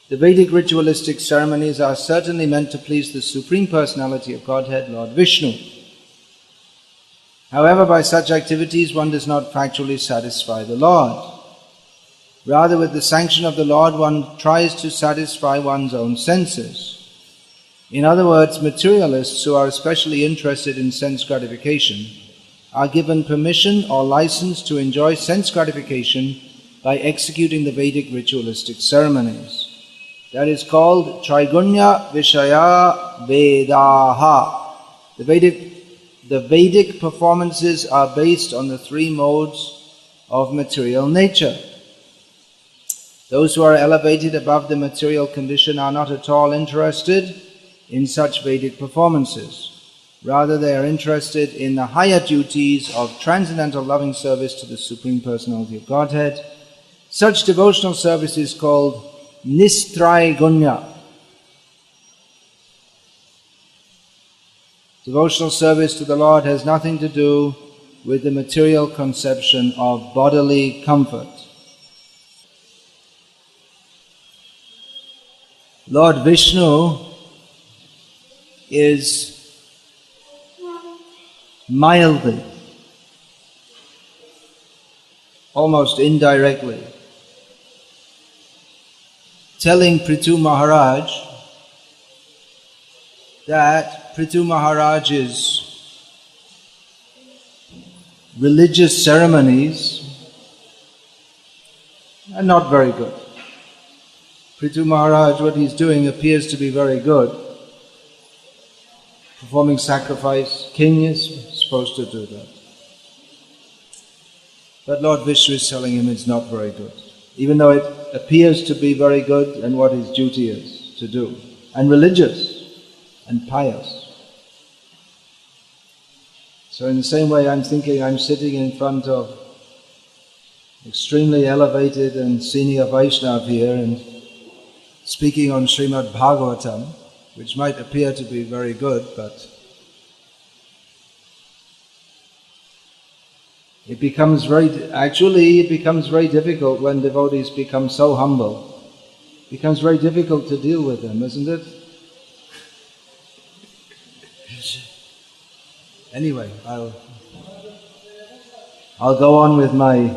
The Vedic ritualistic ceremonies are certainly meant to please the Supreme Personality of Godhead, Lord Vishnu. However, by such activities one does not factually satisfy the Lord. Rather, with the sanction of the Lord, one tries to satisfy one's own senses. In other words, materialists who are especially interested in sense gratification are given permission or license to enjoy sense gratification by executing the Vedic ritualistic ceremonies. That is called Trigunya Vishaya Vedaha. The Vedic performances are based on the three modes of material nature. Those who are elevated above the material condition are not at all interested in such Vedic performances. Rather, they are interested in the higher duties of transcendental loving service to the Supreme Personality of Godhead. Such devotional service is called Nistraigunya. Devotional service to the Lord has nothing to do with the material conception of bodily comfort. Lord Vishnu is mildly, almost indirectly, telling Prithu Maharaj that Prithu Maharaj's religious ceremonies are not very good. Prithu Maharaj, what he's doing appears to be very good. Performing sacrifice, king is supposed to do that. But Lord Vishnu is telling him it's not very good, even though it appears to be very good and what his duty is to do, and religious and pious. So in the same way, I'm thinking I'm sitting in front of extremely elevated and senior Vaishnav here and speaking on Srimad Bhagavatam, which might appear to be very good, but it becomes very difficult when devotees become so humble. It becomes very difficult to deal with them, isn't it? Anyway, I'll go on with my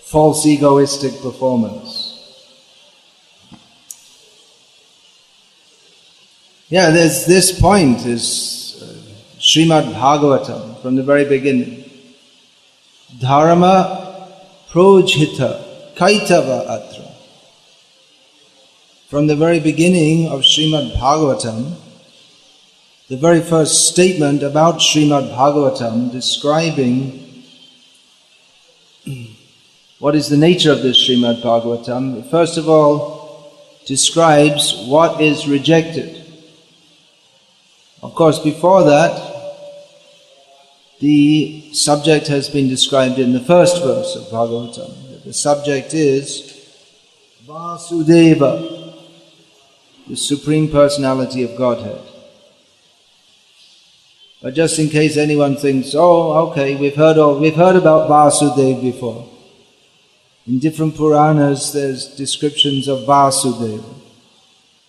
false egoistic performance. Yeah, there's this point is Srimad Bhagavatam from the very beginning. Dharma projhita kaitava atra. From the very beginning of Srimad Bhagavatam, the very first statement about Srimad Bhagavatam describing what is the nature of this Srimad Bhagavatam, first of all describes what is rejected. Of course, before that, the subject has been described in the first verse of Bhagavatam. The subject is Vasudeva, the Supreme Personality of Godhead. But just in case anyone thinks, oh, okay, we've heard about Vasudeva before. In different Puranas, there's descriptions of Vasudeva.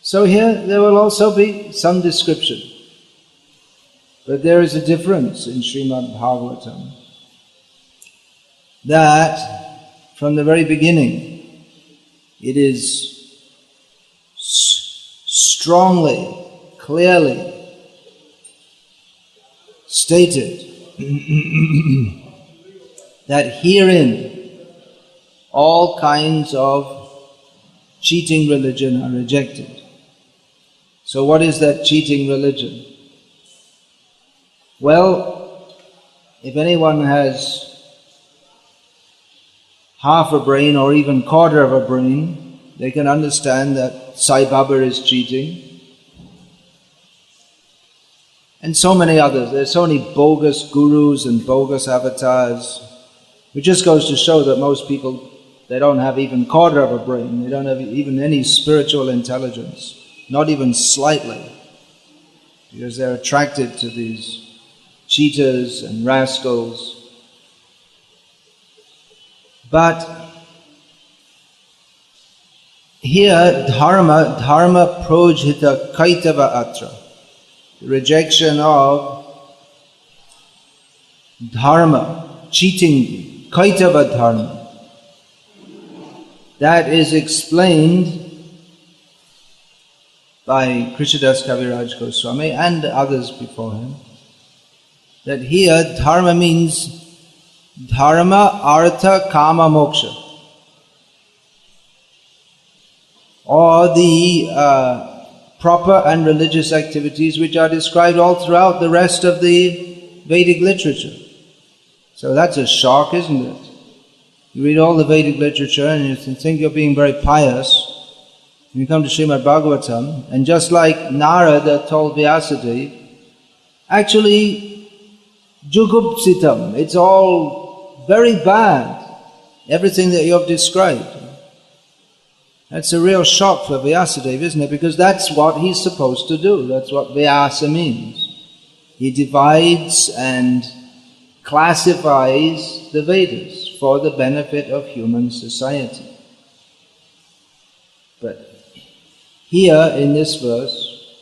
So here, there will also be some description. But there is a difference in Srimad Bhagavatam, that from the very beginning, it is strongly, clearly stated that herein all kinds of cheating religion are rejected. So what is that cheating religion? Well, if anyone has half a brain or even quarter of a brain, they can understand that Sai Baba is cheating. And so many others. There's so many bogus gurus and bogus avatars. It just goes to show that most people, they don't have even quarter of a brain. They don't have even any spiritual intelligence. Not even slightly. Because they're attracted to these cheaters and rascals. But Here, dharma projhita kaitava atra, the rejection of dharma, cheating, kaitava dharma, that is explained by Krishnadas Kaviraj Goswami and others before him, that here dharma means dharma, artha, kama, moksha, or the proper and religious activities which are described all throughout the rest of the Vedic literature. So that's a shock, isn't it? You read all the Vedic literature and you think you're being very pious. You come to Srimad Bhagavatam, and just like Narada told Vyasadeva, actually, jugupsitam, it's all very bad, everything that you have described. That's a real shock for Vyasadeva, isn't it? Because that's what he's supposed to do. That's what Vyasa means. He divides and classifies the Vedas for the benefit of human society. But here in this verse,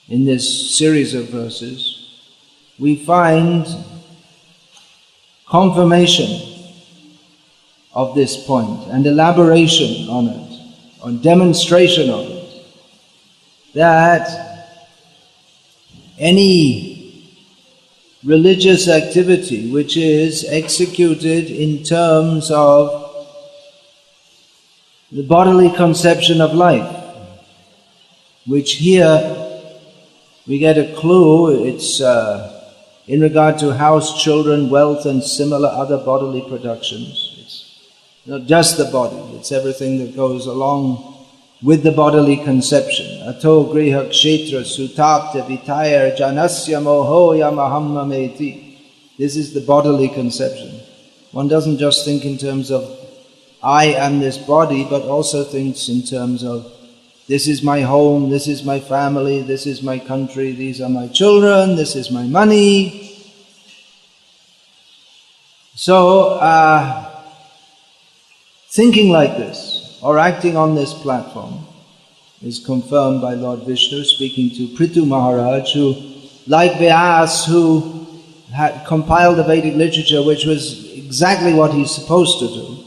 in this series of verses, we find confirmation of this point and elaboration on it, or demonstration of it, that any religious activity which is executed in terms of the bodily conception of life, which here we get a clue, it's in regard to house, children, wealth and similar other bodily productions. Not just the body, it's everything that goes along with the bodily conception. Ato griha kshetra sutapta vitayar janasya moho yamahammameti. This is the bodily conception. One doesn't just think in terms of I am this body, but also thinks in terms of this is my home, this is my family, this is my country, these are my children, this is my money. So, thinking like this, or acting on this platform, is confirmed by Lord Vishnu speaking to Prithu Maharaj, who, like Vyas, who had compiled the Vedic literature, which was exactly what he's supposed to do.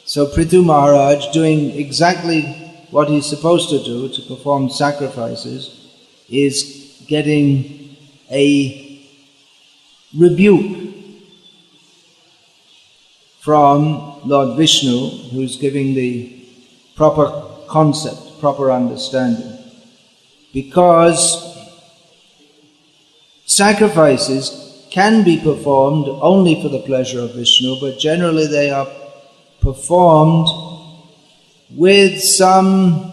So Prithu Maharaj, doing exactly what he's supposed to do, to perform sacrifices, is getting a rebuke from Lord Vishnu, who's giving the proper concept, proper understanding. Because sacrifices can be performed only for the pleasure of Vishnu, but generally they are performed with some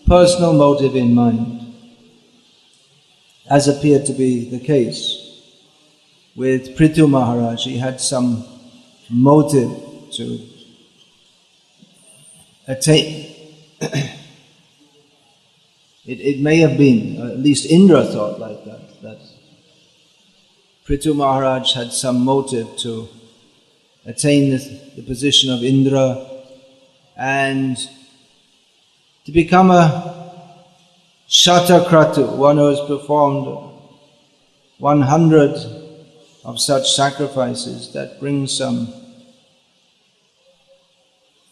personal motive in mind, as appeared to be the case with Prithu Maharaj. He had some motive to attain. It may have been, at least Indra thought like that Prithu Maharaj had some motive to attain the position of Indra and to become a Shatakratu, one who has performed 100 of such sacrifices that bring some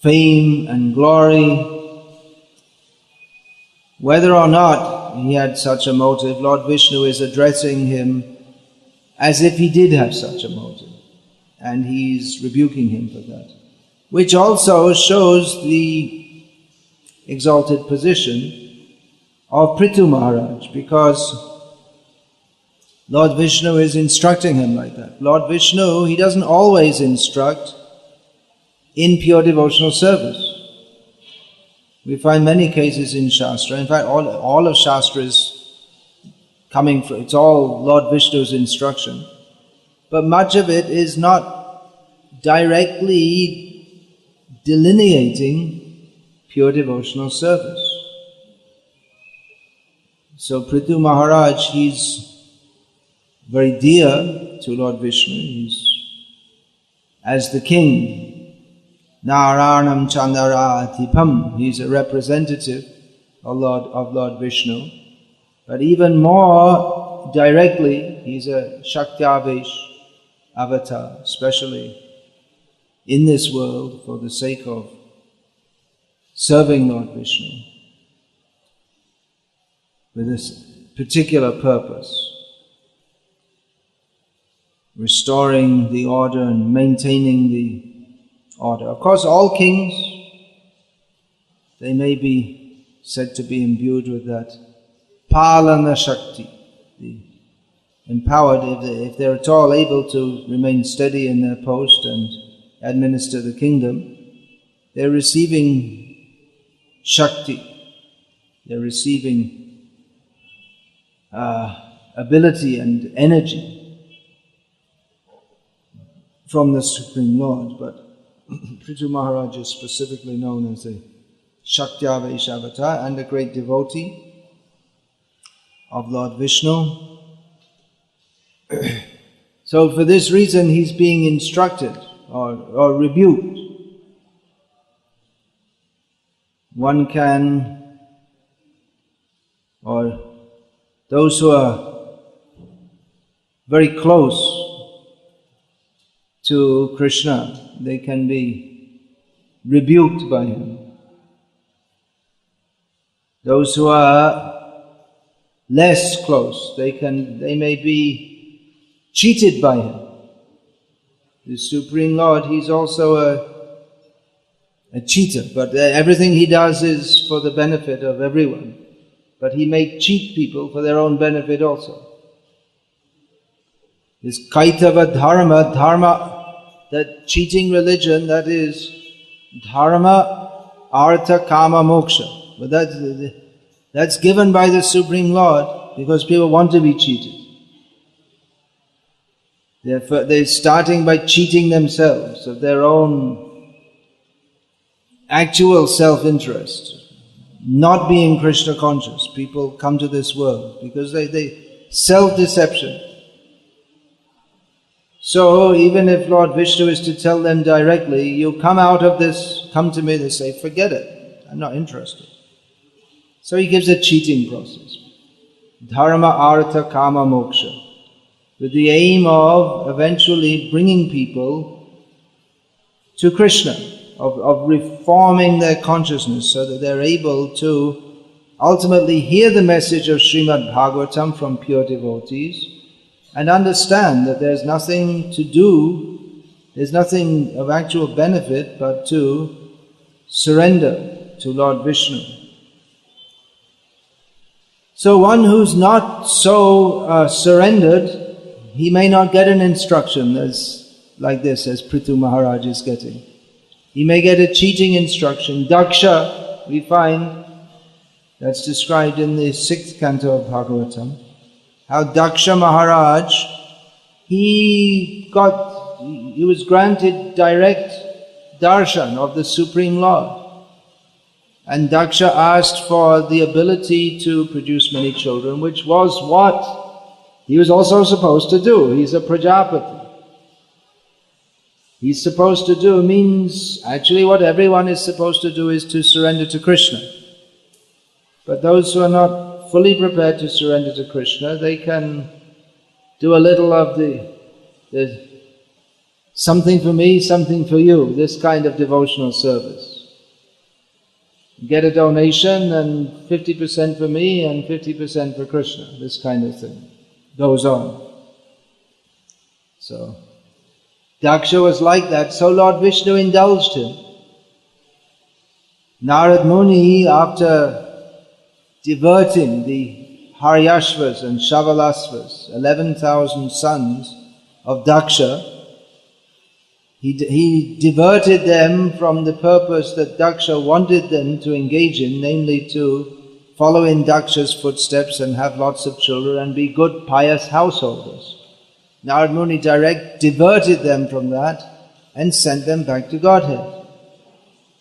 fame and glory. Whether or not he had such a motive, Lord Vishnu is addressing him as if he did have such a motive, and he's rebuking him for that. Which also shows the exalted position of Prithu Maharaj, because Lord Vishnu is instructing him like that. Lord Vishnu, he doesn't always instruct in pure devotional service. We find many cases in Shastra. In fact, all of Shastra is coming from, it's all Lord Vishnu's instruction. But much of it is not directly delineating pure devotional service. So Prithu Maharaj, he's very dear to Lord Vishnu. He's, as the king, Naranam Chandaratipam. He's a representative of Lord Vishnu. But even more directly, he's a Shaktyavesh avatar, especially in this world for the sake of serving Lord Vishnu with this particular purpose, restoring the order and maintaining the order. Of course, all kings, they may be said to be imbued with that Palana Shakti, the empowered, if they're at all able to remain steady in their post and administer the kingdom, they're receiving Shakti, they're receiving ability and energy from the Supreme Lord. But Prithu Maharaj is specifically known as a Shaktyavesh avatar and a great devotee of Lord Vishnu. So for this reason he's being instructed or rebuked. One can, or those who are very close to Krishna, they can be rebuked by him. Those who are less close, they may be cheated by him. The Supreme Lord, he's also a cheater, but everything he does is for the benefit of everyone. But he may cheat people for their own benefit also. This Kaitava dharma, that cheating religion, that is dharma, artha, kama, moksha. But that's given by the Supreme Lord because people want to be cheated. They're starting by cheating themselves of their own actual self-interest, not being Krishna conscious. People come to this world because they self-deception. So even if Lord Vishnu is to tell them directly, you come out of this, come to me, they say, forget it, I'm not interested. So he gives a cheating process. Dharma, artha, kama, moksha. With the aim of eventually bringing people to Krishna, of reforming their consciousness so that they're able to ultimately hear the message of Srimad Bhagavatam from pure devotees and understand that there's nothing to do, there's nothing of actual benefit but to surrender to Lord Vishnu. So one who's not so surrendered, he may not get an instruction like this as Prithu Maharaj is getting. He may get a cheating instruction. Daksha, we find, that's described in the 6th canto of Bhagavatam, how Daksha Maharaj, he was granted direct darshan of the Supreme Lord. And Daksha asked for the ability to produce many children, which was what he was also supposed to do. He's a Prajapati. He's supposed to do means, actually what everyone is supposed to do is to surrender to Krishna. But those who are not fully prepared to surrender to Krishna, they can do a little of the something for me, something for you, this kind of devotional service. Get a donation and 50% for me and 50% for Krishna, this kind of thing goes on. So Daksha was like that, so Lord Vishnu indulged him. Narad Muni, after diverting the Haryashvas and Shavalasvas, 11,000 sons of Daksha, he diverted them from the purpose that Daksha wanted them to engage in, namely to follow in Daksha's footsteps and have lots of children and be good, pious householders. Narad Muni diverted them from that and sent them back to Godhead.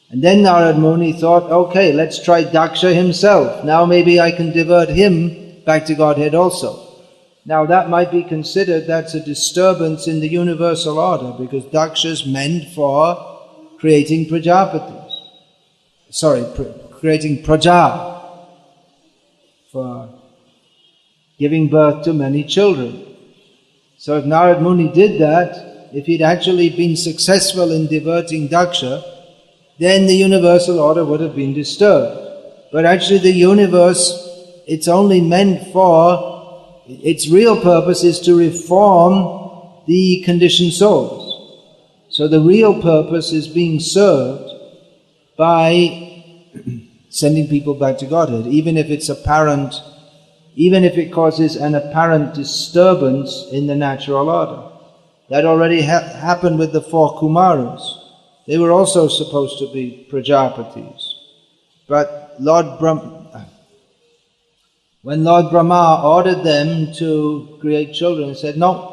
And then Narad Muni thought, okay, let's try Daksha himself. Now maybe I can divert him back to Godhead also. Now that might be considered, that's a disturbance in the universal order, because Daksha's meant for creating Prajapatis. Creating Praja, for giving birth to many children. So if Narad Muni did that, if he'd actually been successful in diverting Daksha, then the universal order would have been disturbed. But actually the universe, it's only meant for, its real purpose is to reform the conditioned souls. So the real purpose is being served by sending people back to Godhead, even if it's apparent, even if it causes an apparent disturbance in the natural order. That already happened with the 4 Kumaras. They were also supposed to be Prajapatis. But when Lord Brahma ordered them to create children, he said no.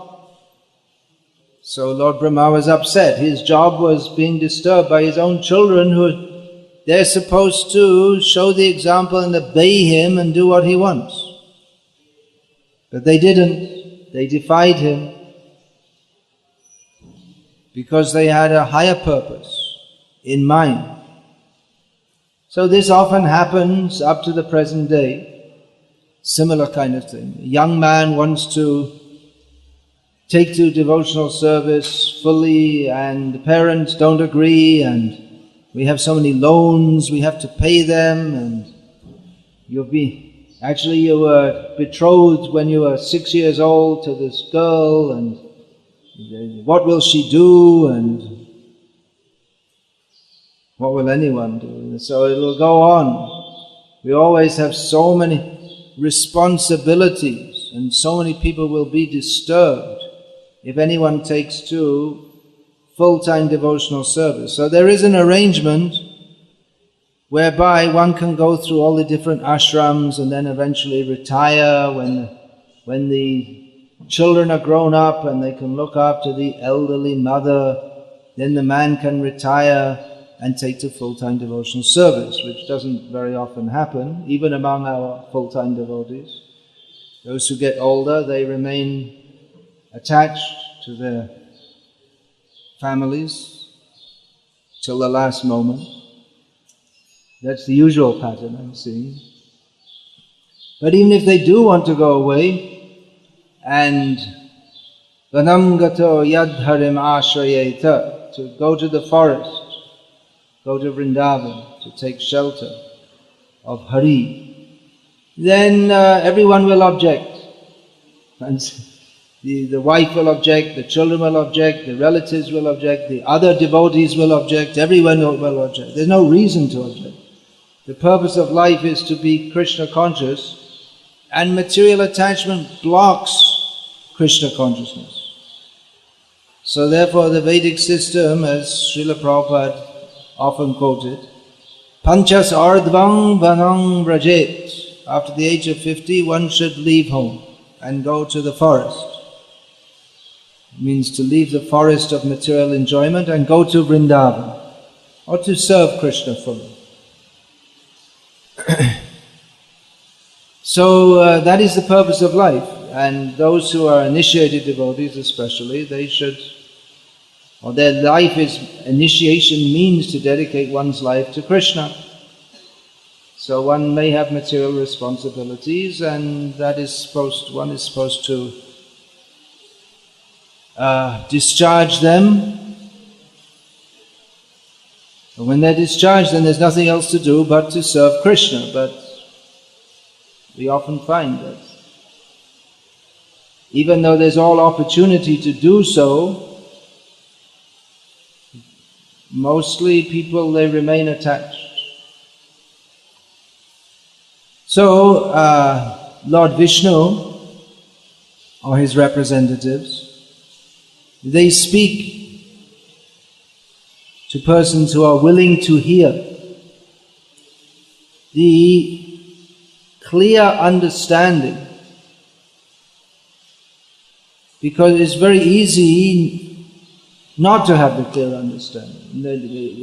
So Lord Brahma was upset. His job was being disturbed by his own children, who they're supposed to show the example and obey him and do what he wants. But they didn't. They defied him because they had a higher purpose in mind. So this often happens up to the present day. Similar kind of thing. A young man wants to take to devotional service fully, and the parents don't agree, and we have so many loans, we have to pay them, and you were betrothed when you were 6 years old to this girl, and what will she do, and what will anyone do? So it will go on. We always have so many responsibilities, and so many people will be disturbed if anyone takes to full-time devotional service. So there is an arrangement whereby one can go through all the different ashrams and then eventually retire when the children are grown up and they can look after the elderly mother. Then the man can retire and take to full-time devotional service, which doesn't very often happen, even among our full-time devotees. Those who get older, they remain attached to their families till the last moment. That's the usual pattern I'm seeing. But even if they do want to go away, and Vanamgato yadharim ashrayeta, to go to the forest, go to Vrindavan, to take shelter of Hari, then everyone will object. And the wife will object, the children will object, the relatives will object, the other devotees will object, everyone will object. There's no reason to object. The purpose of life is to be Krishna conscious, and material attachment blocks Krishna consciousness. So therefore the Vedic system, as Srila Prabhupada often quoted, Panchas ardvam vanam vrajet. After the age of 50, one should leave home and go to the forest. It means to leave the forest of material enjoyment and go to Vrindavan, or to serve Krishna fully. So that is the purpose of life, and those who are initiated devotees especially, they should, or their life is, initiation means to dedicate one's life to Krishna. So one may have material responsibilities, and one is supposed to discharge them. And when they're discharged, then there's nothing else to do but to serve Krishna. But we often find that even though there's all opportunity to do so, mostly people, they remain attached. So Lord Vishnu, or his representatives, they speak to persons who are willing to hear. The clear understanding, because it's very easy not to have the clear understanding.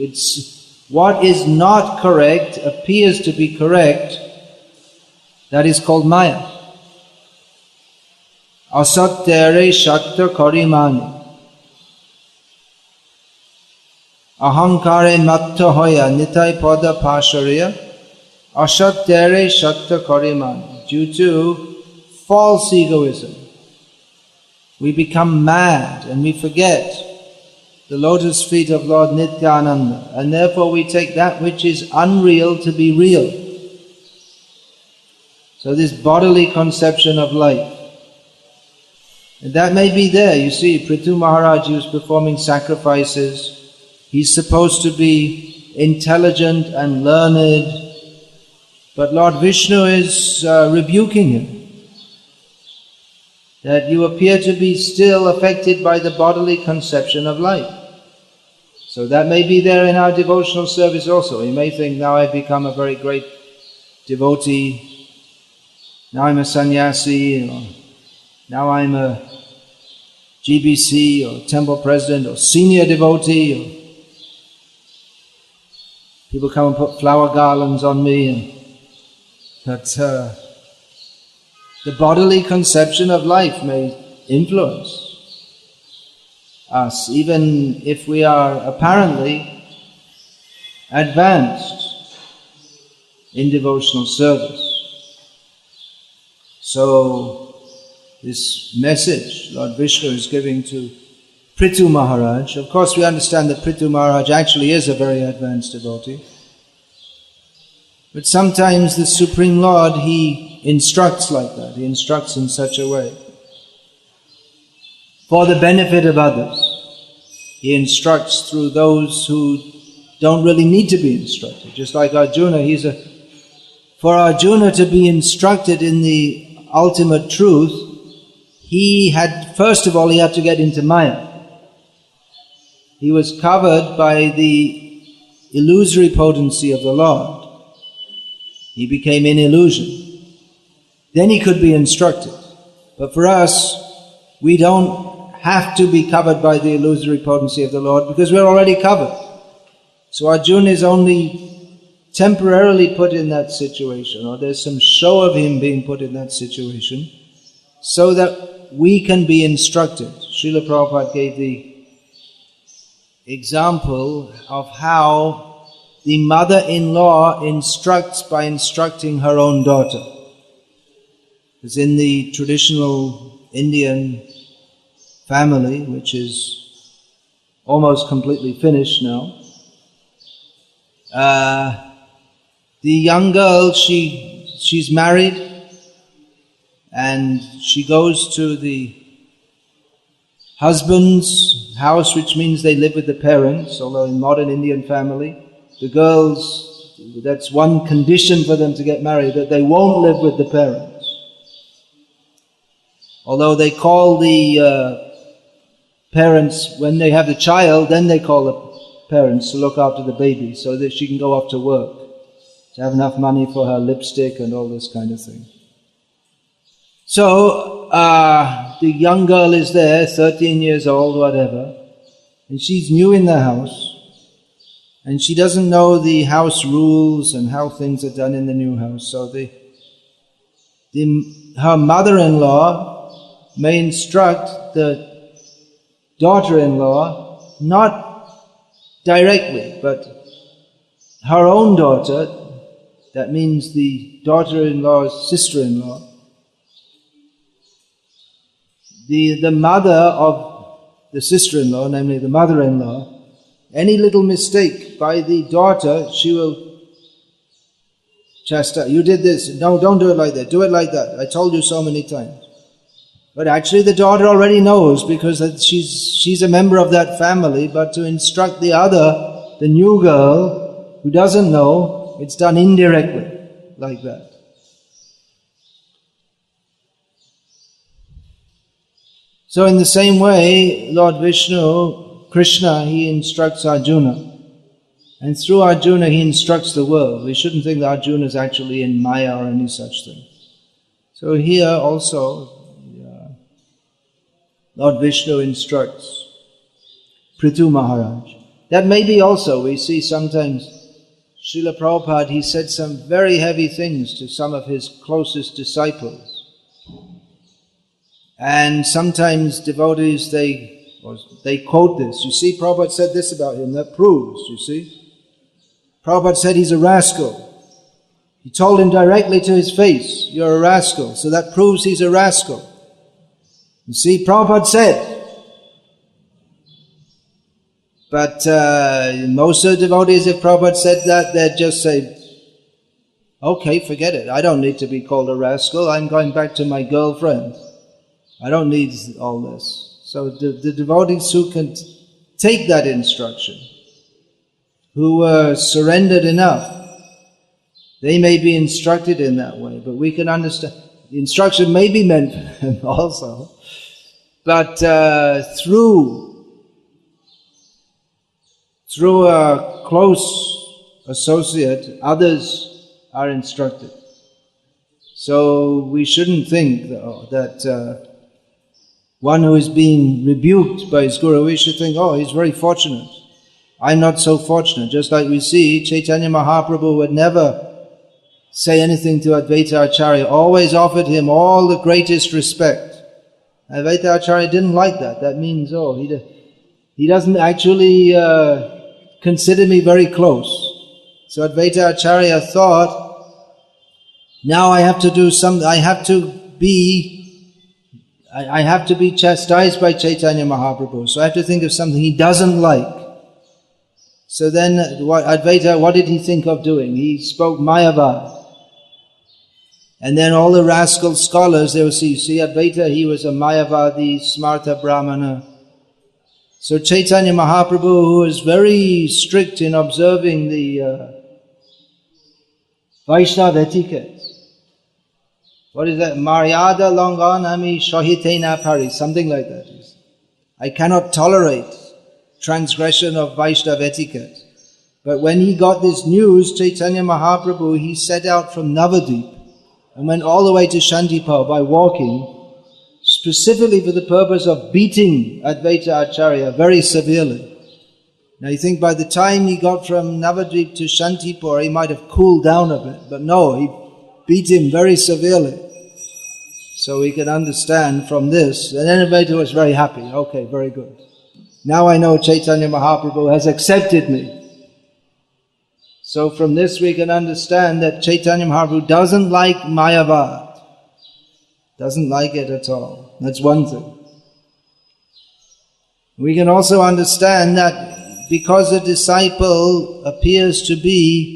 It's what is not correct appears to be correct. That is called Maya. Asatyare shatta karimani. ahankare matta hoya nitai pada pasharya ashatyare shatta kariman. Due to false egoism, we become mad and we forget the lotus feet of Lord Nityananda, and therefore we take that which is unreal to be real. So this bodily conception of life, and that may be there. You see, Prithu Maharaj, was performing sacrifices. He's supposed to be intelligent and learned, but Lord Vishnu is rebuking him, that you appear to be still affected by the bodily conception of life. So that may be there in our devotional service also. You may think, now I've become a very great devotee, now I'm a sannyasi, or now I'm a GBC or temple president or senior devotee, or people come and put flower garlands on me. But the bodily conception of life may influence us, even if we are apparently advanced in devotional service. So this message Lord Vishnu is giving to Prithu Maharaj. Of course we understand that Prithu Maharaj actually is a very advanced devotee. But sometimes the Supreme Lord, He instructs like that. He instructs in such a way for the benefit of others. He instructs through those who don't really need to be instructed. Just like Arjuna, for Arjuna to be instructed in the ultimate truth, first of all, he had to get into Maya. He was covered by the illusory potency of the Lord. He became in illusion. Then he could be instructed. But for us, we don't have to be covered by the illusory potency of the Lord because we're already covered. So Arjuna is only temporarily put in that situation, or there's some show of him being put in that situation so that we can be instructed. Srila Prabhupada gave the example of how the mother-in-law instructs by instructing her own daughter. Because in the traditional Indian family, which is almost completely finished now, the young girl, she's married and she goes to the husband's house, which means they live with the parents, although in modern Indian family, the girls, that's one condition for them to get married, that they won't live with the parents. Although they call the parents, when they have the child, then they call the parents to look after the baby so that she can go off to work, to have enough money for her lipstick and all this kind of thing. So the young girl is there, 13 years old, whatever, and she's new in the house, and she doesn't know the house rules and how things are done in the new house. So her mother-in-law may instruct the daughter-in-law, not directly, but her own daughter, that means the daughter-in-law's sister-in-law, the mother of the sister-in-law, namely the mother-in-law, any little mistake by the daughter, she will chastise. You did this. No, don't do it like that. Do it like that. I told you so many times. But actually the daughter already knows because she's a member of that family, but to instruct the new girl who doesn't know, it's done indirectly, like that. So in the same way, Lord Vishnu, Krishna, He instructs Arjuna. And through Arjuna, He instructs the world. We shouldn't think that Arjuna is actually in Maya or any such thing. So here also, Lord Vishnu instructs Prithu Maharaj. That may be also, we see sometimes, Srila Prabhupada, he said some very heavy things to some of his closest disciples. And sometimes devotees, Or they quote this. You see, Prabhupada said this about him. That proves, you see. Prabhupada said he's a rascal. He told him directly to his face, you're a rascal. So that proves he's a rascal. You see, Prabhupada said. But most of the devotees, if Prabhupada said that, they'd just say, okay, forget it. I don't need to be called a rascal. I'm going back to my girlfriend. I don't need all this. So the devotees who can take that instruction, who are surrendered enough, they may be instructed in that way, but we can understand. The instruction may be meant for them also, but through a close associate, others are instructed. So we shouldn't think that one who is being rebuked by his guru, we should think, oh, he's very fortunate. I'm not so fortunate. Just like we see, Chaitanya Mahaprabhu would never say anything to Advaita Acharya, always offered him all the greatest respect. Advaita Acharya didn't like that. That means, he doesn't actually consider me very close. So Advaita Acharya thought, now I have to do something, I have to be chastised by Chaitanya Mahaprabhu. So I have to think of something he doesn't like. So then Advaita, what did he think of doing? He spoke Mayavad. And then all the rascal scholars, they will see Advaita, he was a Mayavadi, Smarta Brahmana. So Chaitanya Mahaprabhu, who is very strict in observing the Vaishnava etiquette. What is that? Maryada Langanami Shahitena Pari, something like that. I cannot tolerate transgression of Vaishnava etiquette. But when he got this news, Chaitanya Mahaprabhu, he set out from Navadvip and went all the way to Shantipur by walking, specifically for the purpose of beating Advaita Acharya very severely. Now you think by the time he got from Navadvip to Shantipur, he might have cooled down a bit, but no, he beat him very severely. So we can understand from this, and then Advaita was very happy. Okay, very good. Now I know Chaitanya Mahaprabhu has accepted me. So from this we can understand that Chaitanya Mahaprabhu doesn't like Mayavad. Doesn't like it at all. That's one thing. We can also understand that because a disciple appears to be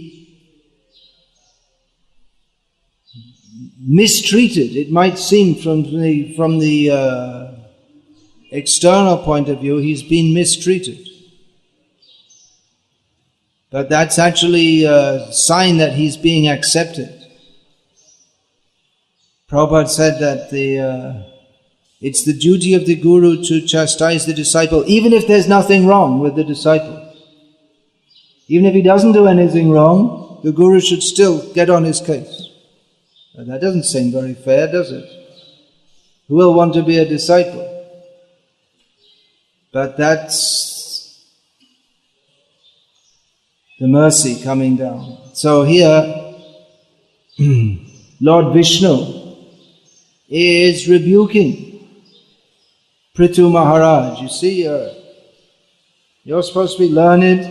mistreated, it might seem from the external point of view, he's been mistreated. But that's actually a sign that he's being accepted. Prabhupada said that it's the duty of the guru to chastise the disciple, even if there's nothing wrong with the disciple. Even if he doesn't do anything wrong, the guru should still get on his case. But that doesn't seem very fair, does it? Who will want to be a disciple? But that's the mercy coming down. So here, Lord Vishnu is rebuking Prithu Maharaj. You see, you're supposed to be learned,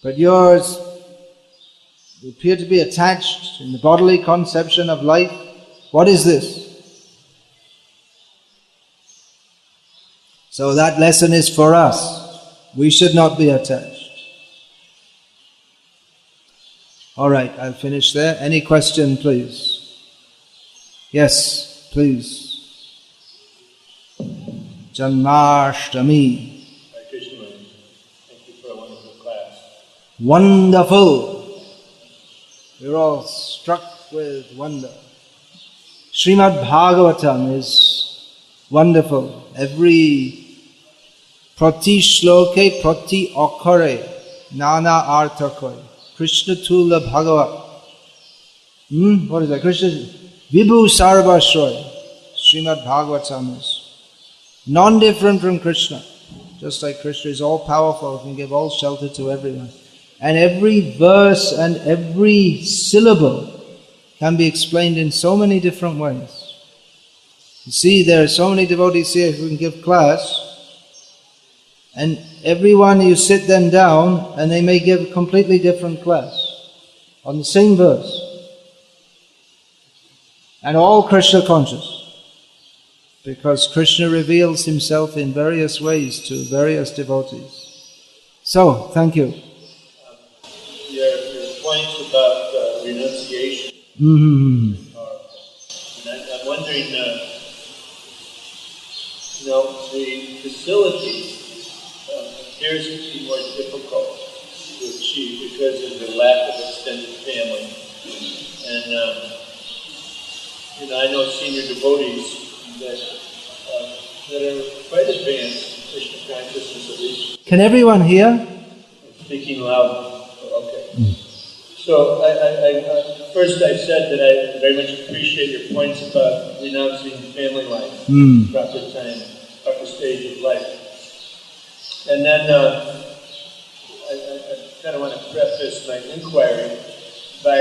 but you appear to be attached in the bodily conception of life. What is this? So that lesson is for us. We should not be attached. All right, I'll finish there. Any question, please? Yes, please. Janmashtami. Hare Krishna. Thank you for a wonderful class. Wonderful. We're all struck with wonder. Srimad Bhagavatam is wonderful. Every prati shloke prati akare nana arthakoi. Krishna Tula Bhagavat. What is that? Krishna Vibhu Sarvashroy. Srimad Bhagavatam is non-different from Krishna. Just like Krishna is all-powerful, can give all shelter to everyone. And every verse and every syllable can be explained in so many different ways. You see, there are so many devotees here who can give class, And everyone you sit them down and they may give a completely different class on the same verse. And all Krishna conscious. Because Krishna reveals himself in various ways to various devotees. So, thank you. Your points about renunciation. Mm-hmm. And I'm wondering, the facility appears to be more difficult to achieve because of the lack of extended family. And I know senior devotees that are quite advanced in Krishna consciousness, at least. Can everyone hear? Speaking loud. Okay. So first I said that I very much appreciate your points about renouncing family life, proper time, proper stage of life. And then I kind of want to preface my inquiry by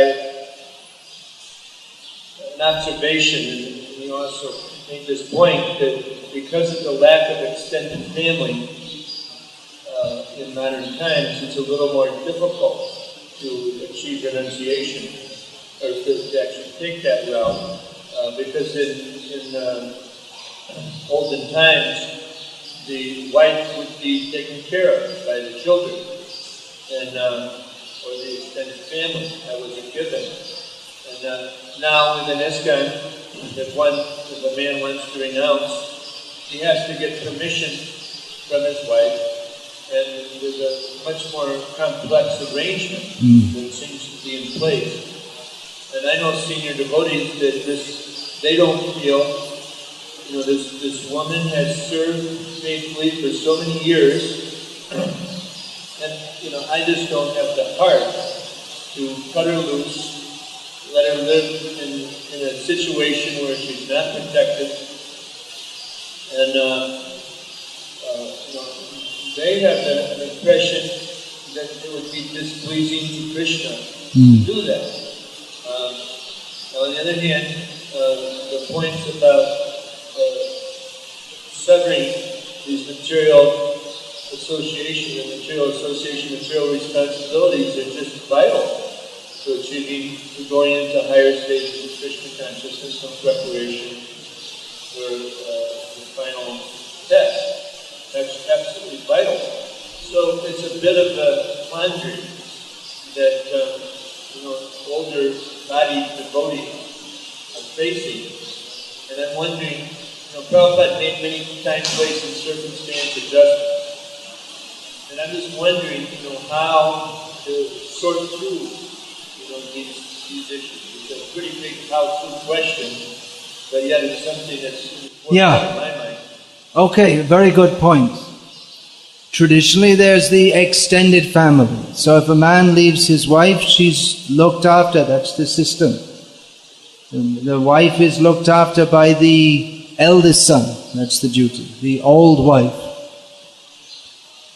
an observation, and you also make this point that because of the lack of extended family in modern times, it's a little more difficult to achieve renunciation, or to actually take that route, because in olden times, the wife would be taken care of by the children, and or the extended family that was a given. And now in an ISKCON, if a man wants to renounce, he has to get permission from his wife, and there's a much more complex arrangement that seems to be in place. And I know senior devotees that they don't feel, this woman has served faithfully for so many years, and I just don't have the heart to cut her loose, let her live in a situation where she's not protected, and they have the impression that it would be displeasing to Krishna to do that. On the other hand, the points about severing these material responsibilities are just vital to achieving, to going into higher stages of Krishna consciousness and preparation for the final test. That's absolutely vital. So it's a bit of a quandary that older bodied devotees are facing. And I'm wondering, Prabhupada made many time, place, and circumstance adjustments. And I'm just wondering, how to sort through, these issues. It's a pretty big how-to question, but yet it's something that's important in my mind. Okay, very good point. Traditionally, there's the extended family. So if a man leaves his wife, she's looked after. That's the system. And the wife is looked after by the eldest son. That's the duty, the old wife.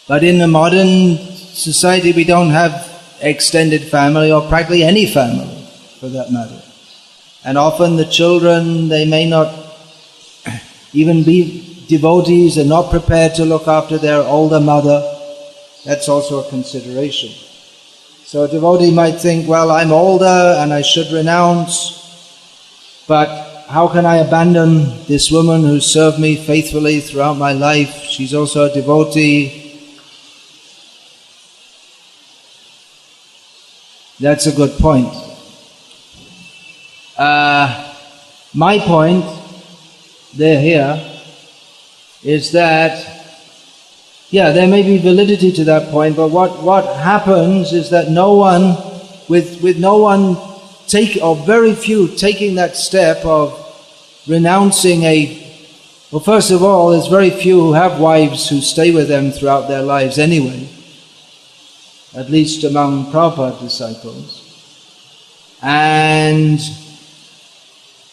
But in the modern society, we don't have extended family, or practically any family, for that matter. And often the children, they may not even be devotees, are not prepared to look after their older mother. That's also a consideration. So a devotee might think, well, I'm older and I should renounce, but how can I abandon this woman who served me faithfully throughout my life? She's also a devotee. That's a good point. My point here is that, there may be validity to that point, but what happens is that no one, with no one or very few taking that step of renouncing well, first of all, there's very few who have wives who stay with them throughout their lives anyway, at least among Prabhupada disciples. And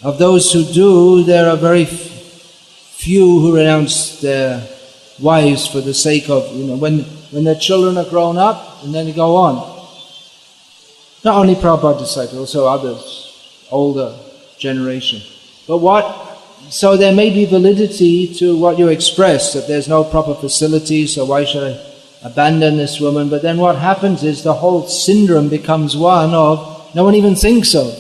of those who do, there are very few who renounce their wives for the sake of, when their children are grown up, and then they go on. Not only Prabhupada disciples, also others, older generation. But what So there may be validity to what you express, that there's no proper facility, so why should I abandon this woman? But then what happens is the whole syndrome becomes one of no one even thinks of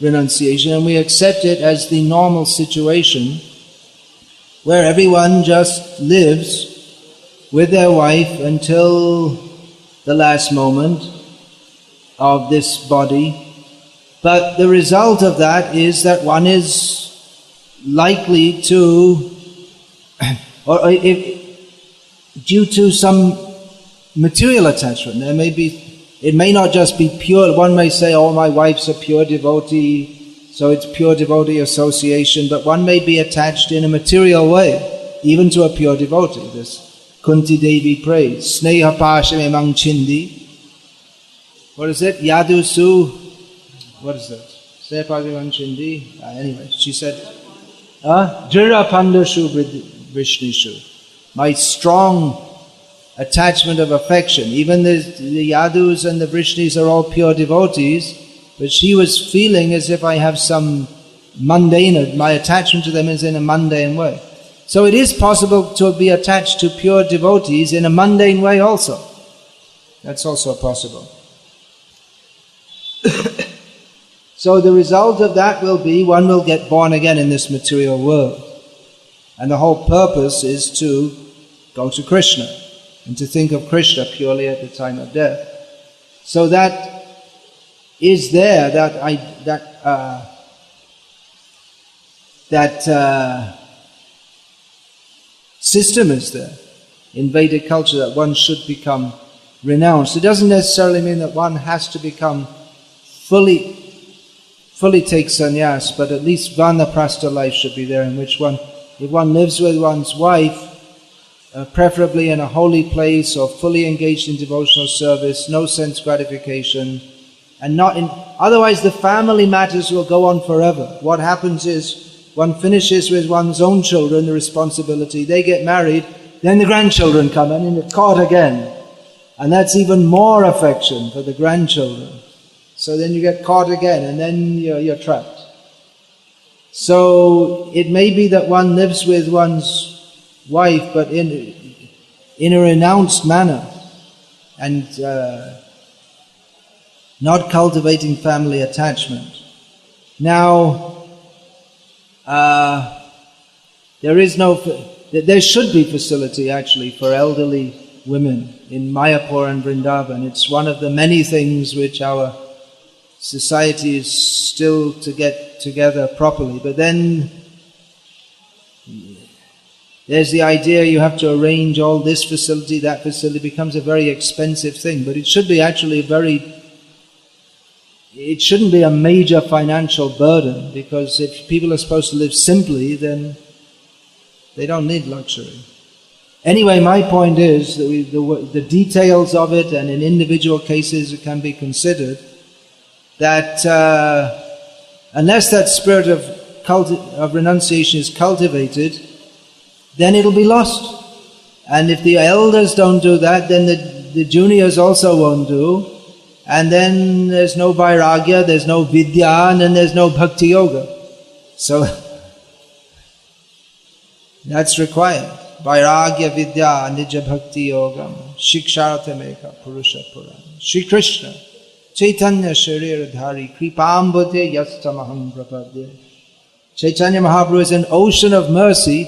renunciation, and we accept it as the normal situation where everyone just lives with their wife until the last moment of this body. But the result of that is that one is likely to, due to some material attachment, it may not just be pure. One may say, oh, my wife's a pure devotee, so it's pure devotee association, but one may be attached in a material way, even to a pure devotee. This Kunti Devi prays, Sneha Pasham Emang Chindi. What is it? Yadu Su, what is that? Sneha Pasham Emang Chindi. Anyway, she said, Jira Pandashu Vrishnishu. My strong attachment of affection. Even the Yadus and the Vrishnis are all pure devotees, but she was feeling as if I have some mundane, my attachment to them is in a mundane way. So it is possible to be attached to pure devotees in a mundane way also. That's also possible. So the result of that will be one will get born again in this material world. And the whole purpose is to go to Krishna and to think of Krishna purely at the time of death. So that is there, that system is there in Vedic culture, that one should become renounced. It doesn't necessarily mean that one has to become fully take sannyas, but at least vanaprastha life should be there, in which one, if one lives with one's wife, preferably in a holy place or fully engaged in devotional service, no sense gratification, and not in, otherwise the family matters will go on forever. What happens is one finishes with one's own children, the responsibility, they get married, then the grandchildren come in and you're caught again. And that's even more affection for the grandchildren. So then you get caught again and then you're trapped. So it may be that one lives with one's wife, but in a renounced manner, and not cultivating family attachment. Now, there should be facility actually for elderly women in Mayapur and Vrindavan. It's one of the many things which our society is still to get together properly. But then there's the idea you have to arrange all this facility, that facility. It becomes a very expensive thing. But it should be actually it shouldn't be a major financial burden, because if people are supposed to live simply, then they don't need luxury. Anyway, my point is that the details of it, and in individual cases it can be considered, that unless that spirit of renunciation is cultivated, then it'll be lost. And if the elders don't do that, then the juniors also won't do. And then there's no vairagya, there's no vidya, and then there's no bhakti yoga. So that's required. Vairagya vidya nija bhakti yogam shikshartameka purusha puran. Shri Krishna Chaitanya Sharir Dhari Kripambhute Yastamaham Prapadya. Chaitanya Mahaprabhu is an ocean of mercy.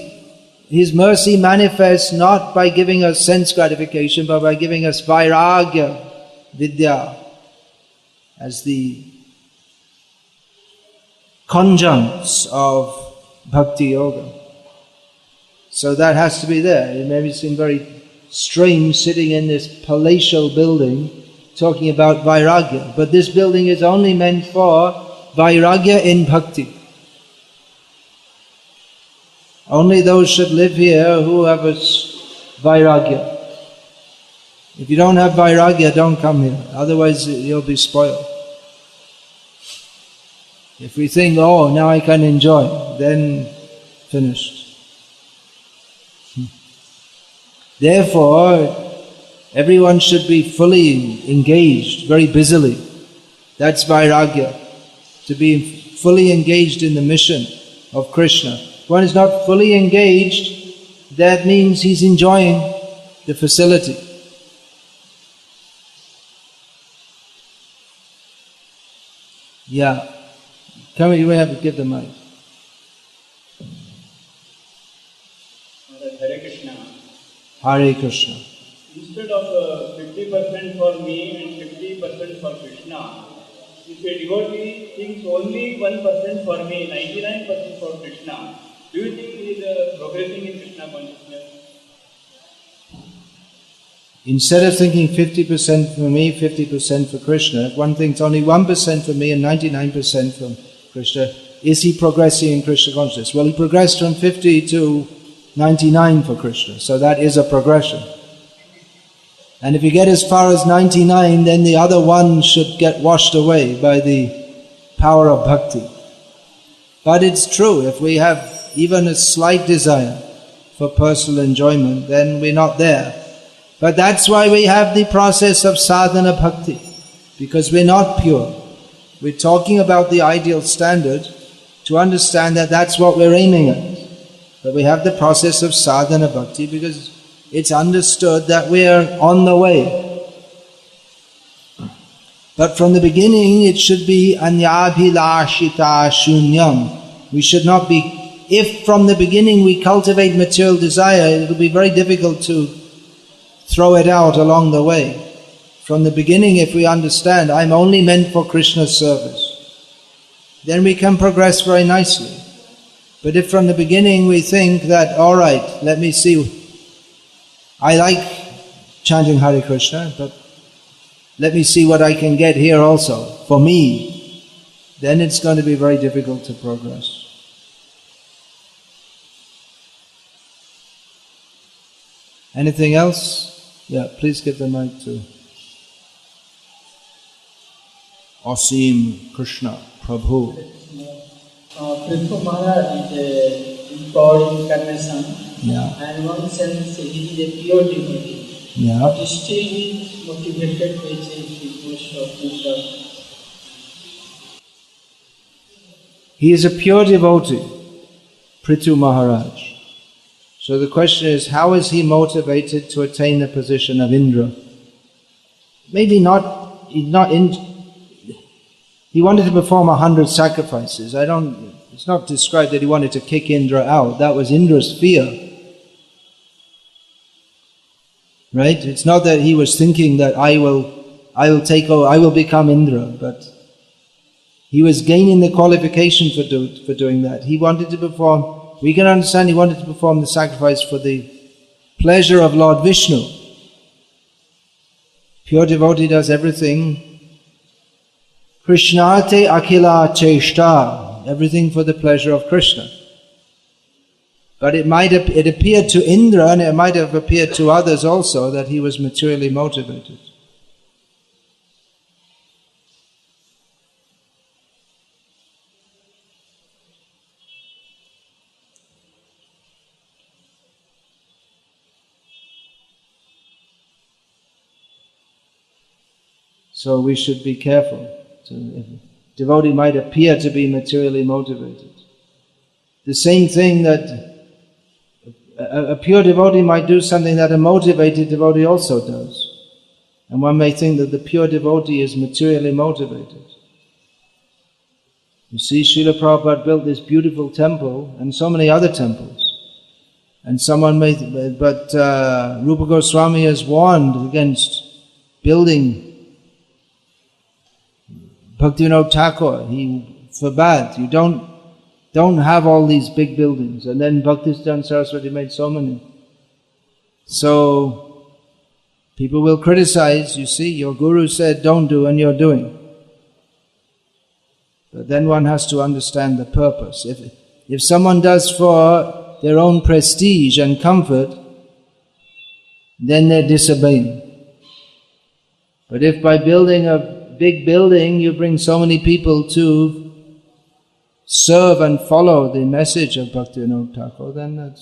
His mercy manifests not by giving us sense gratification, but by giving us vairagya, vidya, as the conjuncts of bhakti yoga. So that has to be there. It may seem very strange sitting in this palatial building talking about vairagya, but this building is only meant for vairagya in bhakti. Only those should live here who have a vairagya. If you don't have vairagya, don't come here. Otherwise you'll be spoiled. If we think, oh, now I can enjoy, then finished. Therefore, everyone should be fully engaged, very busily. That's vairagya, to be fully engaged in the mission of Krishna. one is not fully engaged, that means he's enjoying the facility. Yeah. Come, you have to give the mic. Hare Krishna. Hare Krishna. Instead of 50% for me and 50% for Krishna, if a devotee thinks only 1% for me, 99% for Krishna, do you think he is progressing in Krishna consciousness? Instead of thinking 50% for me, 50% for Krishna, if one thinks only 1% for me and 99% for Krishna, is he progressing in Krishna consciousness? Well, he progressed from 50 to 99 for Krishna, so that is a progression. And if you get as far as 99, then the other one should get washed away by the power of bhakti. But it's true, if we have even a slight desire for personal enjoyment, then we're not there. But that's why we have the process of sadhana bhakti, because we're not pure. We're talking about the ideal standard to understand that that's what we're aiming at. But we have the process of sadhana bhakti because it's understood that we're on the way. But from the beginning it should be anyabhilashita shunyam. We should not be, if from the beginning we cultivate material desire, it will be very difficult to throw it out along the way. From the beginning, if we understand, I'm only meant for Krishna's service, then we can progress very nicely. But if from the beginning we think that, all right, let me see, I like chanting Hare Krishna, but let me see what I can get here also, for me, then it's going to be very difficult to progress. Anything else? Yeah, please give the mic to Asim Krishna Prabhu. Prithvi Maharaj is a God incarnation, Yeah. and one sense he is a pure devotee. Yeah. But still he is motivated by most of himself. He is a pure devotee, Prithu Maharaj. So the question is, how is he motivated to attain the position of Indra? Maybe not, he wanted to perform 100 sacrifices. It's not described that he wanted to kick Indra out. That was Indra's fear. Right? It's not that he was thinking that I will take over, I will become Indra, but he was gaining the qualification for doing that. He wanted to perform, we can understand he wanted to perform the sacrifice for the pleasure of Lord Vishnu. Pure devotee does everything Krishnate Akhila Cheshta, everything for the pleasure of Krishna. But it appeared to Indra, and it might have appeared to others also, that he was materially motivated. So we should be careful. Devotee might appear to be materially motivated. The same thing that a pure devotee might do something that a motivated devotee also does. And one may think that the pure devotee is materially motivated. You see, Srila Prabhupada built this beautiful temple and so many other temples. And someone may, but Rupa Goswami has warned against building. Bhaktivinoda Thakur, he forbade, you don't have all these big buildings. And then Bhaktisiddhanta Saraswati made so many. So people will criticize, you see, your guru said don't do and you're doing. But then one has to understand the purpose. If someone does for their own prestige and comfort, then they're disobeying. But if by building a big building you bring so many people to serve and follow the message of Bhaktivinoda Thakur, then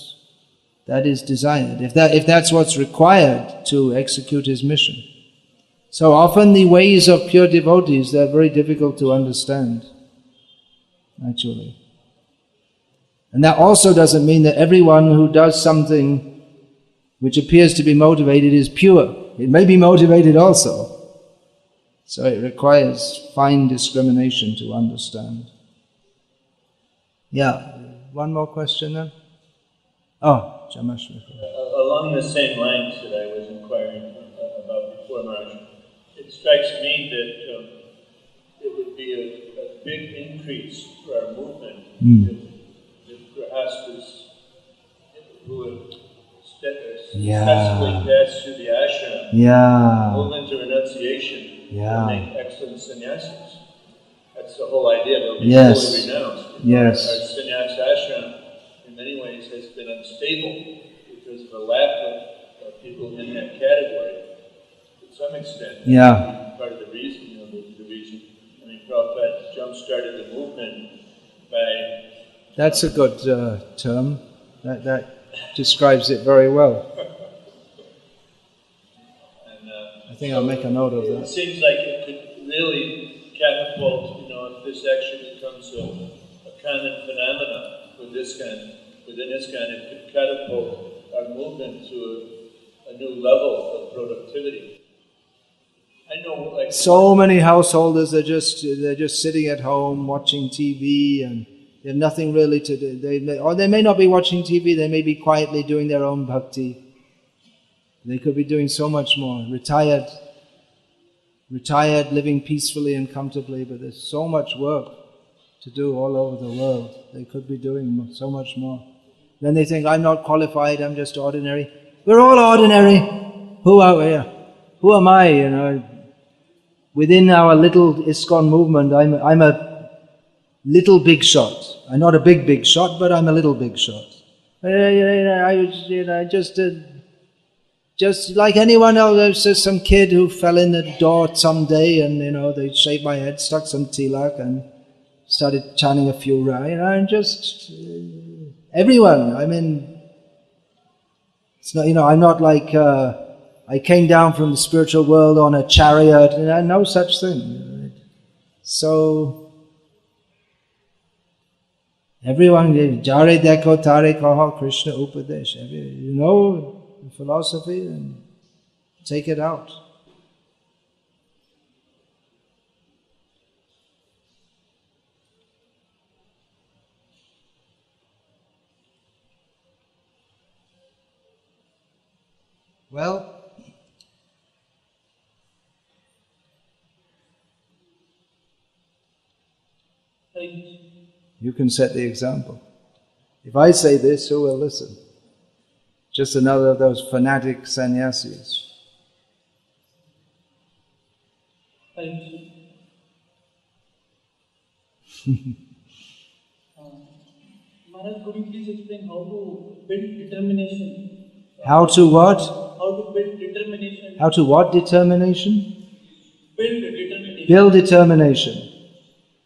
that is desired. If that's what's required to execute his mission. So often the ways of pure devotees, they're very difficult to understand, actually. And that also doesn't mean that everyone who does something which appears to be motivated is pure. It may be motivated also. So it requires fine discrimination to understand. Yeah, one more question then? Oh, Jamashwar. Along the same lines that I was inquiring about before, Maharaj, it strikes me that it would be a big increase for our movement if grahastas who have successfully passed through the ashram move into renunciation and make excellent sannyasis. That's the whole idea. They'll be fully renounced. Our sannyas ashram in many ways has been unstable because of a lack of people in that category. To some extent, that part of the reason, the reason. I mean, Prabhupada jump-started the movement by... That's a good term. That describes it very well. I think I'll make a note of that. It seems like it could really catapult, if this actually becomes a common phenomenon within ISKCON, it could catapult our movement to a new level of productivity. I know, so many householders they're just sitting at home watching TV and they have nothing really to do. Or they may not be watching TV, they may be quietly doing their own bhakti. They could be doing so much more. Retired, living peacefully and comfortably, but there's so much work to do all over the world. They could be doing so much more. Then they think, I'm not qualified, I'm just ordinary. We're all ordinary. Who are we? Who am I? Within our little ISKCON movement, I'm a little big shot. I'm not a big shot, but I'm a little big shot. Just like anyone else, there's just some kid who fell in the door someday and, they shaved my head, stuck some tilak and started chanting a few rounds, and just everyone. I mean, it's not, I'm not like I came down from the spiritual world on a chariot, no such thing. So, everyone, Jare Deko Tare Kaha Krishna Upadesh. You know the philosophy and take it out. Well, you can set the example. If I say this, who will listen? Just another of those fanatic sannyasis. Maharaj, could you please explain how to build determination? How to what? How to build determination. How to what determination? Build determination. Build determination.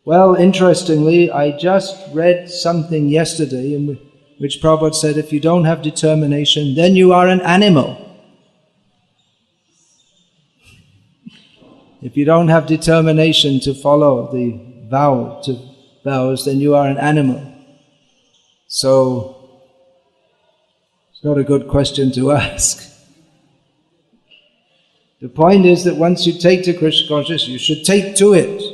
Well, interestingly, I just read something yesterday in which Prabhupada said, if you don't have determination, then you are an animal. If you don't have determination to follow the vows, then you are an animal. So, it's not a good question to ask. The point is that once you take to Krishna consciousness, you should take to it.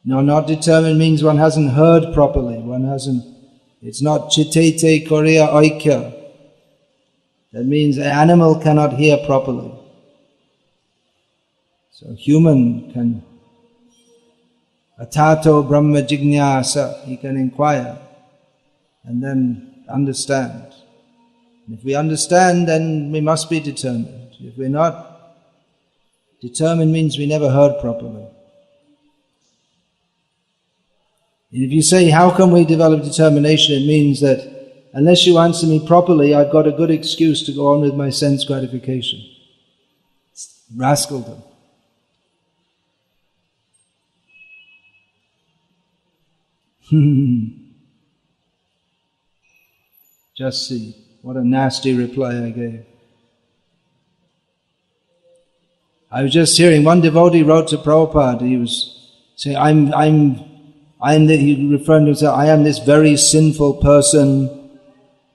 No, not determined means one hasn't heard properly. It's not chitete korea oikea. That means an animal cannot hear properly. So human can, atato brahma jignasa, he can inquire and then understand. If we understand, then we must be determined. If we're not, determined means we never heard properly. If you say, how can we develop determination, it means that unless you answer me properly, I've got a good excuse to go on with my sense gratification. Rascaldom. Just see, what a nasty reply I gave. I was just hearing, one devotee wrote to Prabhupada, he was saying, he referred to himself, I am this very sinful person,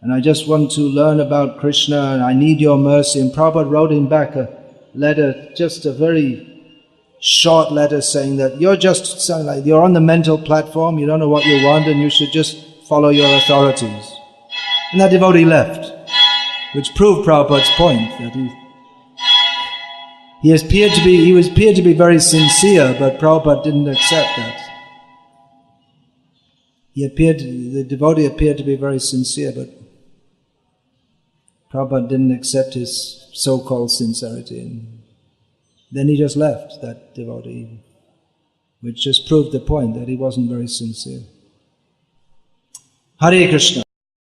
and I just want to learn about Krishna, and I need your mercy. And Prabhupada wrote him back a letter, just a very short letter saying that you're on the mental platform, you don't know what you want, and you should just follow your authorities. And that devotee left, which proved Prabhupada's point, that he appeared to be very sincere, but Prabhupada didn't accept that. The devotee appeared to be very sincere, but Prabhupada didn't accept his so-called sincerity. And then he just left, that devotee, which just proved the point that he wasn't very sincere. Hare Krishna.